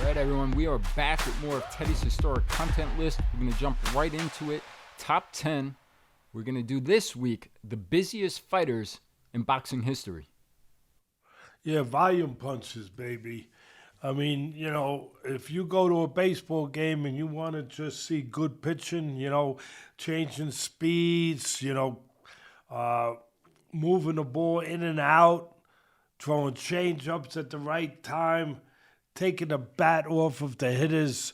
All right, everyone, we are back with more of Teddy's historic content list. We're going to jump right into it. Top 10. We're going to do this week the busiest fighters in boxing history. Yeah, volume punches, baby. I mean, if you go to a baseball game and you want to just see good pitching, changing speeds, moving the ball in and out, throwing change-ups at the right time, taking the bat off of the hitter's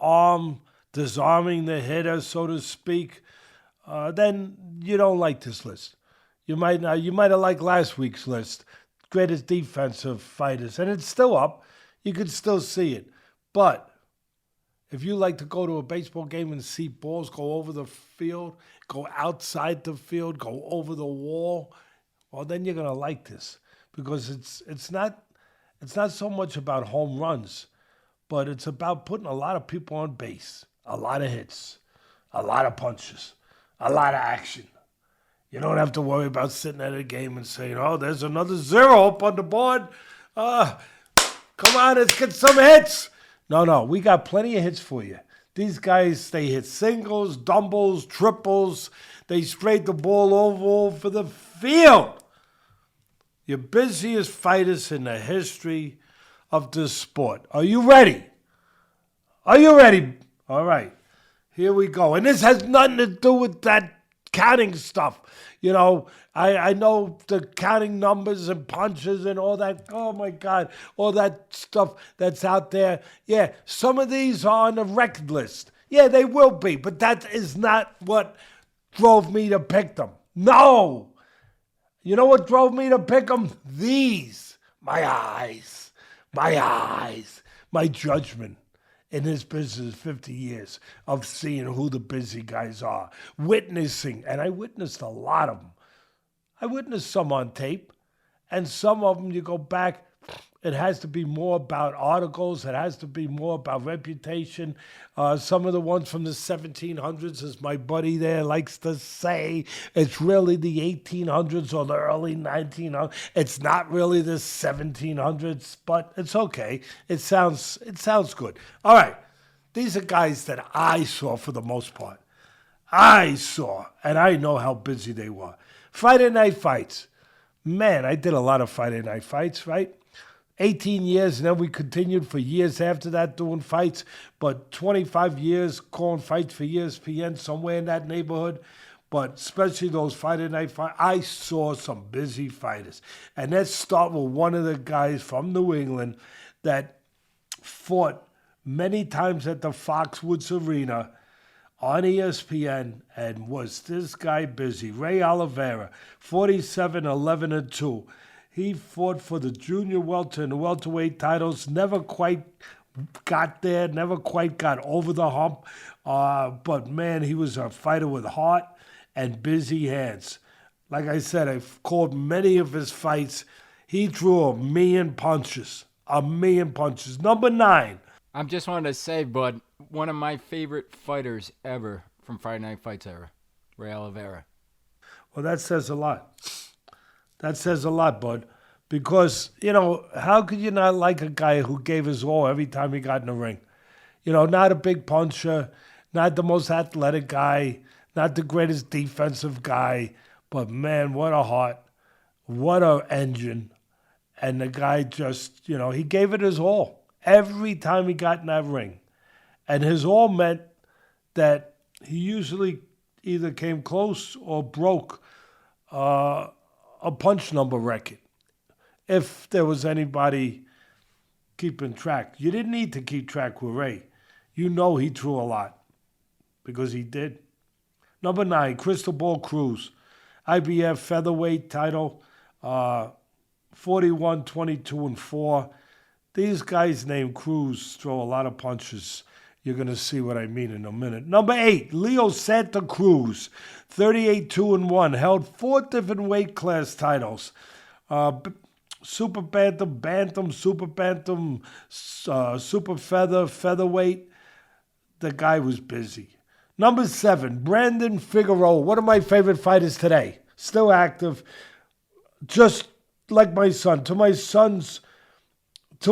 arm, disarming the hitter, so to speak, then you don't like this list. You might have liked last week's list, greatest defensive fighters, and it's still up. You can still see it. But if you like to go to a baseball game and see balls go over the field, go outside the field, go over the wall, well, then you're gonna like this because it's not so much about home runs, but it's about putting a lot of people on base, a lot of hits, a lot of punches, a lot of action. You don't have to worry about sitting at a game and saying, "Oh, there's another zero up on the board. Come on, let's get some hits." No, we got plenty of hits for you. These guys, they hit singles, doubles, triples. They sprayed the ball over the field. Your busiest fighters in the history of this sport. Are you ready? Are you ready? All right, here we go. And this has nothing to do with that counting stuff. I know the counting numbers and punches and all that. Oh, my God, all that stuff that's out there. Yeah, some of these are on the record list. Yeah, they will be, but that is not what drove me to pick them. No. You know what drove me to pick them? These. My eyes, my judgment. In this business, 50 years of seeing who the busy guys are, witnessing, and I witnessed a lot of them. I witnessed some on tape, and some of them you go back, it has to be more about articles, it has to be more about reputation. Some of the ones from the 1700s, as my buddy there likes to say, it's really the 1800s or the early 1900s. It's not really the 1700s, but it's okay. It sounds good. All right, these are guys that I saw for the most part. And I know how busy they were. Friday night fights. Man, I did a lot of Friday night fights, right? 18 years, and then we continued for years after that doing fights, but 25 years calling fights for ESPN, somewhere in that neighborhood. But especially those Friday night fights, I saw some busy fighters. And let's start with one of the guys from New England that fought many times at the Foxwoods Arena on ESPN, and was this guy busy. Ray Oliveira, 47-11-2. He fought for the junior welter and the welterweight titles, never quite got there, never quite got over the hump. But man, he was a fighter with heart and busy hands. Like I said, I've called many of his fights. He drew 1,000,000 punches. 1,000,000 punches. Number 9. I just wanted to say, bud, one of my favorite fighters ever from Friday Night Fights era, Ray Oliveira. Well, that says a lot. That says a lot, bud. Because, how could you not like a guy who gave his all every time he got in the ring? Not a big puncher, not the most athletic guy, not the greatest defensive guy, but man, what a heart, what a engine. And the guy just, he gave it his all every time he got in that ring. And his all meant that he usually either came close or broke a punch number record. If there was anybody keeping track. You didn't need to keep track with Ray. He threw a lot because he did. Number 9, Crystal Ball Cruz. IBF featherweight title, 41-22-4. These guys named Cruz throw a lot of punches. You're going to see what I mean in a minute. Number 8, Leo Santa Cruz, 38-2-1, held 4 different weight class titles. Super bantam, super bantam, super featherweight. The guy was busy. Number 7, Brandon Figueroa, one of my favorite fighters today. Still active, just like my son. To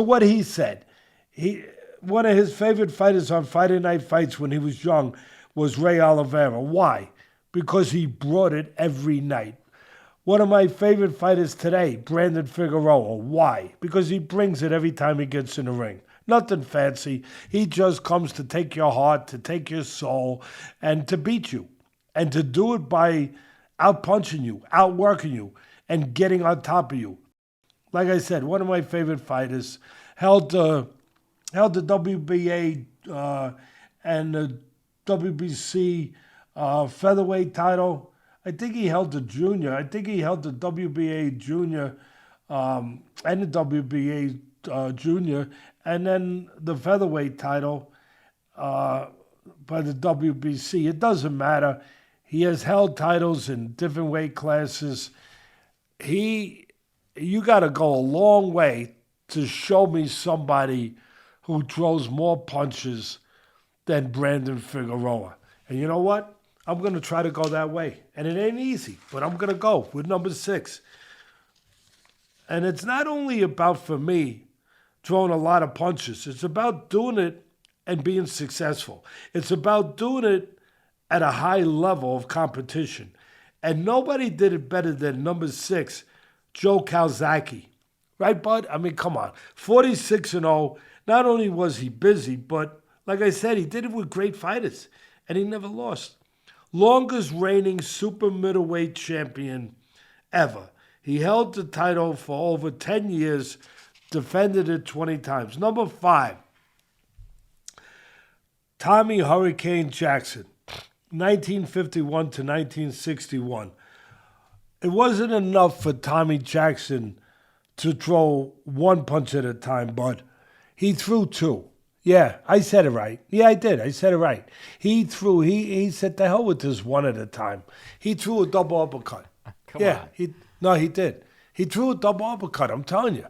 what he said, one of his favorite fighters on Friday Night Fights when he was young was Ray Oliveira. Why? Because he brought it every night. One of my favorite fighters today, Brandon Figueroa. Why? Because he brings it every time he gets in the ring. Nothing fancy. He just comes to take your heart, to take your soul, and to beat you. And to do it by out-punching you, outworking you, and getting on top of you. Like I said, one of my favorite fighters. Held the WBA and the WBC featherweight title. I think he held the junior. I think he held the WBA junior and the WBA junior, and then the featherweight title by the WBC. It doesn't matter. He has held titles in different weight classes. You got to go a long way to show me somebody who throws more punches than Brandon Figueroa. And you know what? I'm going to try to go that way. And it ain't easy, but I'm going to go with number 6. And it's not only about, for me, throwing a lot of punches. It's about doing it and being successful. It's about doing it at a high level of competition. And nobody did it better than number 6, Joe Calzaghe. Right, bud? I mean, come on. 46-0. Not only was he busy, but like I said, he did it with great fighters. And he never lost. Longest reigning super middleweight champion ever. He held the title for over 10 years, defended it 20 times. Number 5, Tommy Hurricane Jackson, 1951 to 1961. It wasn't enough for Tommy Jackson to throw one punch at a time, but he threw 2. Yeah, I said it right. Yeah, I did. I said it right. He said, the hell with this one at a time. He threw a double uppercut. Come on. He did. He threw a double uppercut, I'm telling you.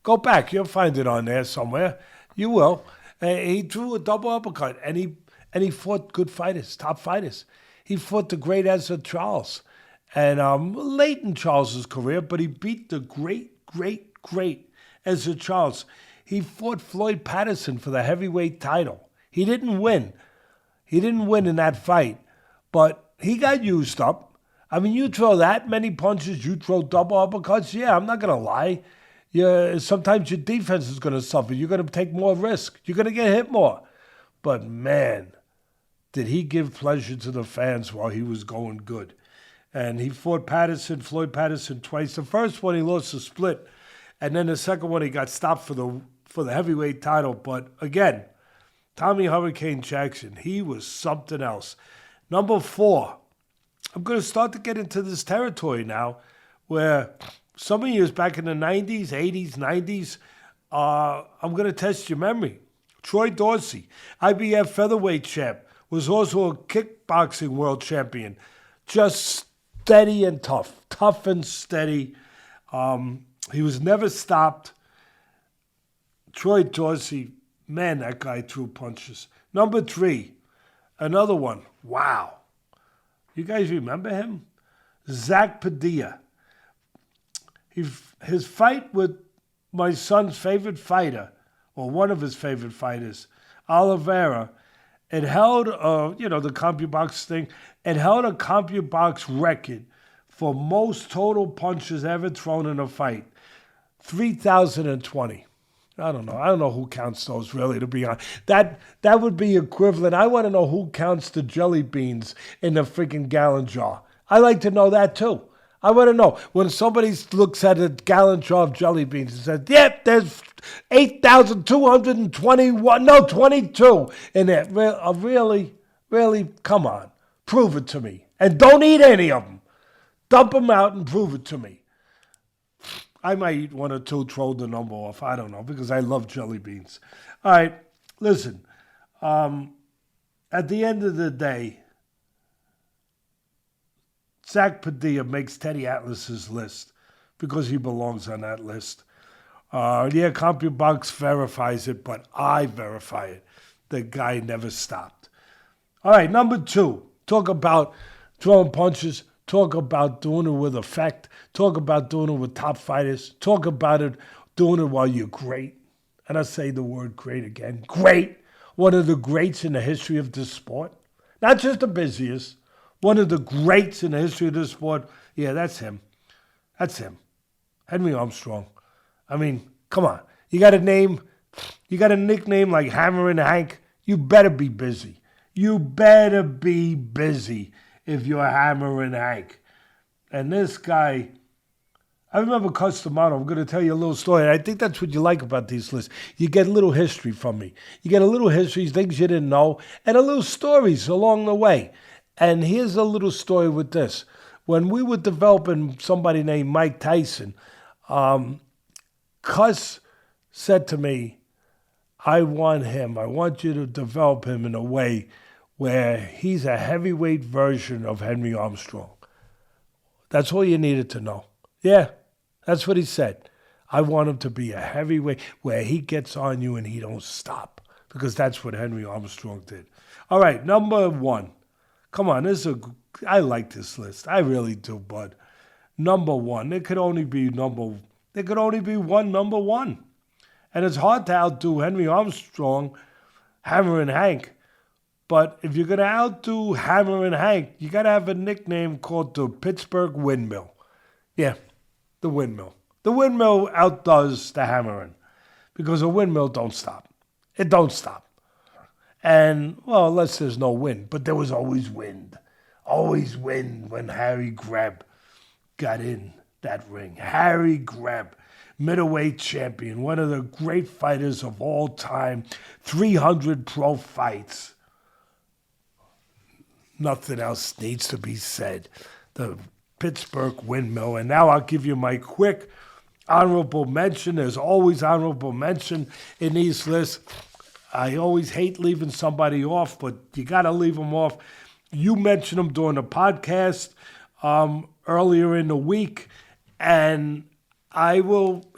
Go back. You'll find it on there somewhere. You will. He threw a double uppercut, and he fought good fighters, top fighters. He fought the great Ezra Charles. And late in Charles's career, but he beat the great Ezra Charles. He fought Floyd Patterson for the heavyweight title. He didn't win. He didn't win in that fight, but he got used up. I mean, you throw that many punches, you throw double uppercuts, yeah, I'm not going to lie. Sometimes your defense is going to suffer. You're going to take more risk. You're going to get hit more. But man, did he give pleasure to the fans while he was going good. And he fought Floyd Patterson twice. The first one, he lost a split. And then the second one, he got stopped for the heavyweight title. But again, Tommy Hurricane Jackson, he was something else. Number 4, I'm going to start to get into this territory now where some of years back in the 90s, 80s, 90s, I'm going to test your memory. Troy Dorsey, IBF featherweight champ, was also a kickboxing world champion. Just steady and tough and steady. He was never stopped. Troy Dorsey, man, that guy threw punches. Number 3, another one. Wow. You guys remember him? Zach Padilla. His fight with my son's favorite fighter, or one of his favorite fighters, Oliveira, it held, the CompuBox thing, it held a CompuBox record for most total punches ever thrown in a fight. 3,020. I don't know who counts those, really, to be honest. That would be equivalent. I want to know who counts the jelly beans in the freaking gallon jar. I like to know that, too. I want to know. When somebody looks at a gallon jar of jelly beans and says, yep, there's 8,221, no, 22 in there. Really? Really? Come on. Prove it to me. And don't eat any of them. Dump them out and prove it to me. I might eat one or two, throw the number off. I don't know, because I love jelly beans. All right, listen. At the end of the day, Zach Padilla makes Teddy Atlas's list because he belongs on that list. CompuBox verifies it, but I verify it. The guy never stopped. All right, number 2. Talk about throwing punches. Talk about doing it with effect. Talk about doing it with top fighters. Talk about it, doing it while you're great. and I say the word great again, great, one of the greats in the history of this sport. Not just the busiest, one of the greats in the history of this sport. Yeah, that's him. That's him. Henry Armstrong. I mean, come on. You got a nickname like Hammerin' Hank. You better be busy. You better be busy if you're Hammerin' Hank. And this guy, I remember Customato. I'm going to tell you a little story. And I think that's what you like about these lists. You get a little history from me. You get a little history, things you didn't know, and a little stories along the way. And here's a little story with this. When we were developing somebody named Mike Tyson, Cuss said to me, I want you to develop him in a way where he's a heavyweight version of Henry Armstrong. That's all you needed to know. Yeah, that's what he said. I want him to be a heavyweight where he gets on you and he don't stop, because that's what Henry Armstrong did. All right, number one. Come on, I like this list. I really do, bud. Number one. There could only be one number one. And it's hard to outdo Henry Armstrong, Hammerin' Hank. But if you're going to outdo Hammerin' Hank, you got to have a nickname called the Pittsburgh Windmill. Yeah, the windmill. The windmill outdoes the Hammerin', because a windmill don't stop. It don't stop. And, well, unless there's no wind. But there was always wind. Always wind when Harry Greb got in that ring. Harry Greb, middleweight champion, one of the great fighters of all time, 300 pro fights. Nothing else needs to be said. The Pittsburgh Windmill. And now I'll give you my quick honorable mention. There's always honorable mention in these lists. I always hate leaving somebody off, but you got to leave them off. You mentioned him during the podcast earlier in the week, and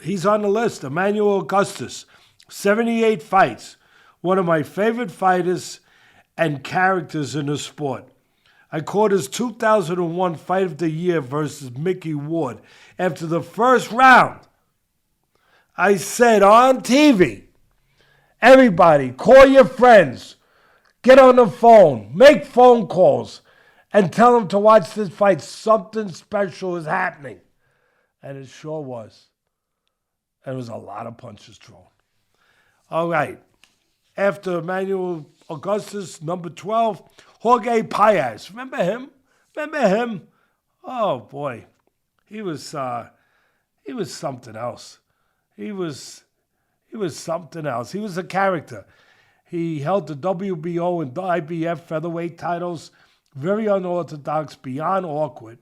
he's on the list. Emmanuel Augustus, 78 fights. One of my favorite fighters and characters in the sport. I caught his 2001 Fight of the Year versus Mickey Ward. After the first round, I said on TV, everybody, call your friends, get on the phone, make phone calls, and tell them to watch this fight. Something special is happening. And it sure was. And there was a lot of punches thrown. All right. After Emmanuel Augustus, number 12, Jorge Paez. Remember him? Oh, boy. He was something else. He was something else. He was a character. He held the WBO and the IBF featherweight titles, very unorthodox, beyond awkward,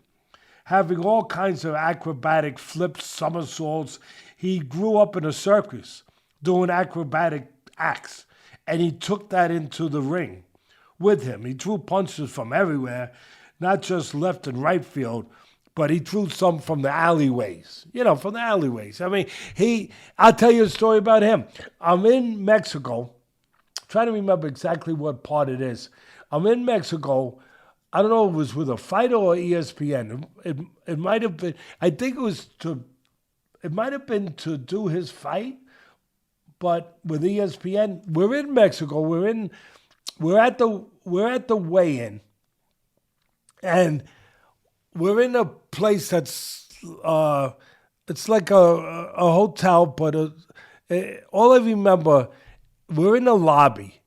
having all kinds of acrobatic flips, somersaults. He grew up in a circus doing acrobatic acts, and he took that into the ring with him. He threw punches from everywhere, not just left and right field, but he threw some from the alleyways. I mean, I'll tell you a story about him. I'm in Mexico, trying to remember exactly what part it is. I'm in Mexico. I don't know if it was with a fighter or ESPN. It might have been, I think it might have been to do his fight, but with ESPN, we're in Mexico. We're at the weigh-in, and we're in a place that's it's like a hotel, but all I remember, we're in a lobby,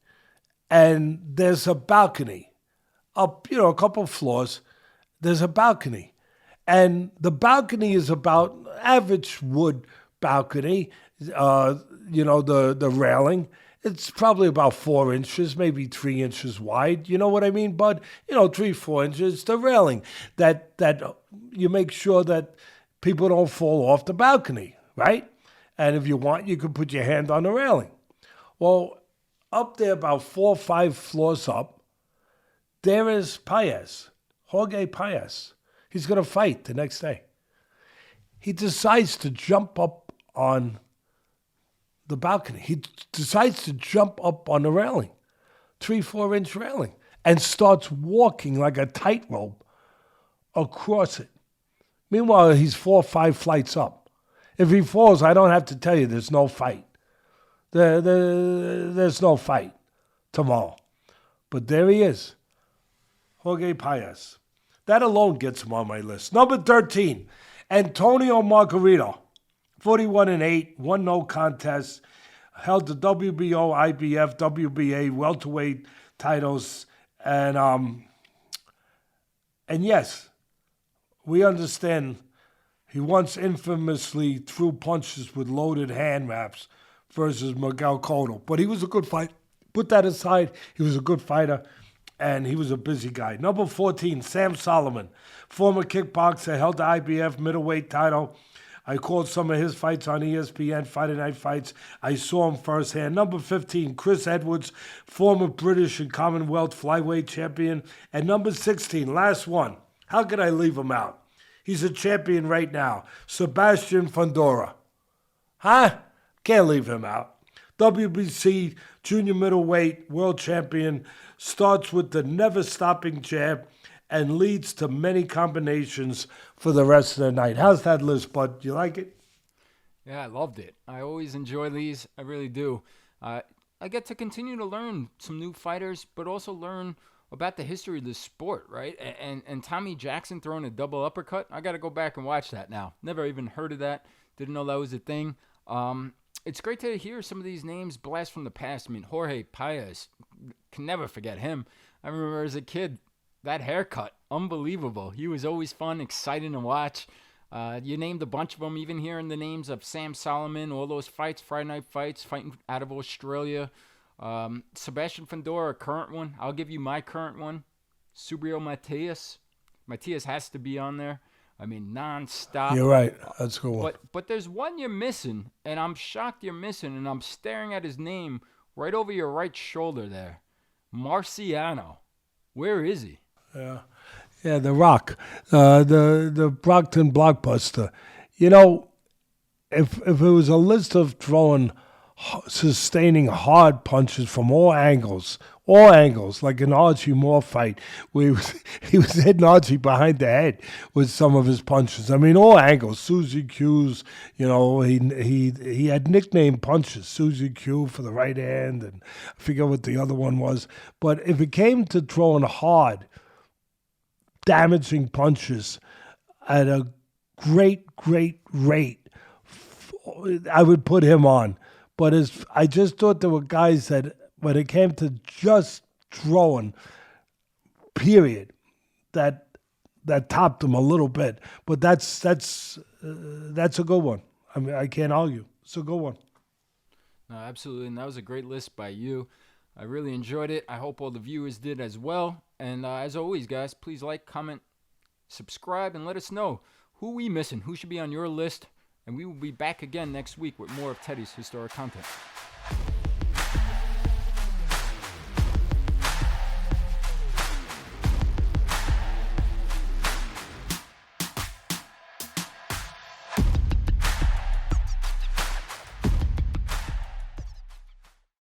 and there's a balcony up, a couple floors. There's a balcony, and the balcony is about average wood balcony. The railing. It's probably about 4 inches, maybe 3 inches wide. You know what I mean, bud? 3-4 inches. The railing that you make sure that people don't fall off the balcony, right? And if you want, you can put your hand on the railing. Well, up there, about 4 or 5 floors up, there is Paez, Jorge Paez. He's going to fight the next day. He decides to jump up on the balcony. He decides to jump up on the railing, 3-4 inch railing, and starts walking like a tightrope across it. Meanwhile, he's 4 or 5 flights up. If he falls, I don't have to tell you, there's no fight. There's no fight tomorrow. But there he is, Jorge Paez. That alone gets him on my list. Number 13, Antonio Margarito, 41-8, won no contest, held the WBO, IBF, WBA welterweight titles, and yes, we understand he once infamously threw punches with loaded hand wraps versus Miguel Cotto, but he was a good fight. Put that aside, he was a good fighter, and he was a busy guy. Number 14, Sam Solomon, former kickboxer, held the IBF middleweight title. I called some of his fights on ESPN, Friday Night Fights. I saw him firsthand. Number 15, Chris Edwards, former British and Commonwealth flyweight champion. And number 16, last one. How could I leave him out? He's a champion right now, Sebastian Fundora. Huh? Can't leave him out. WBC junior middleweight world champion, starts with the never-stopping jab and leads to many combinations for the rest of the night. How's that list, bud? You like it? Yeah, I loved it. I always enjoy these. I really do. I get to continue to learn some new fighters, but also learn about the history of the sport, right? And Tommy Jackson throwing a double uppercut. I got to go back and watch that now. Never even heard of that. Didn't know that was a thing. It's great to hear some of these names blast from the past. I mean, Jorge Paez, can never forget him. I remember as a kid, that haircut, unbelievable. He was always fun, exciting to watch. You named a bunch of them, even hearing the names of Sam Solomon, all those fights, Friday Night Fights, fighting out of Australia. Sebastian Fundora, current one. I'll give you my current one. Subriel Matias. Matias has to be on there. I mean, nonstop. You're right. That's a good one. But there's one you're missing, and I'm shocked you're missing, and I'm staring at his name right over your right shoulder there. Marciano. Where is he? Yeah, The Rock, the Brockton blockbuster. You know, if it was a list of sustaining hard punches from all angles, like an Archie Moore fight, where he was hitting Archie behind the head with some of his punches. I mean, all angles. Suzy Q's, you know, he had nickname punches, Suzy Q for the right hand, and I forget what the other one was. But if it came to throwing hard, damaging punches at a great rate, I would put him on. But I just thought there were guys that, when it came to just throwing, period, that topped him a little bit. But that's a good one. I mean, I can't argue. It's a good one. No, absolutely, and that was a great list by you. I really enjoyed it. I hope all the viewers did as well. And as always, guys, please like, comment, subscribe, and let us know who we missing, who should be on your list. And we will be back again next week with more of Teddy's historic content.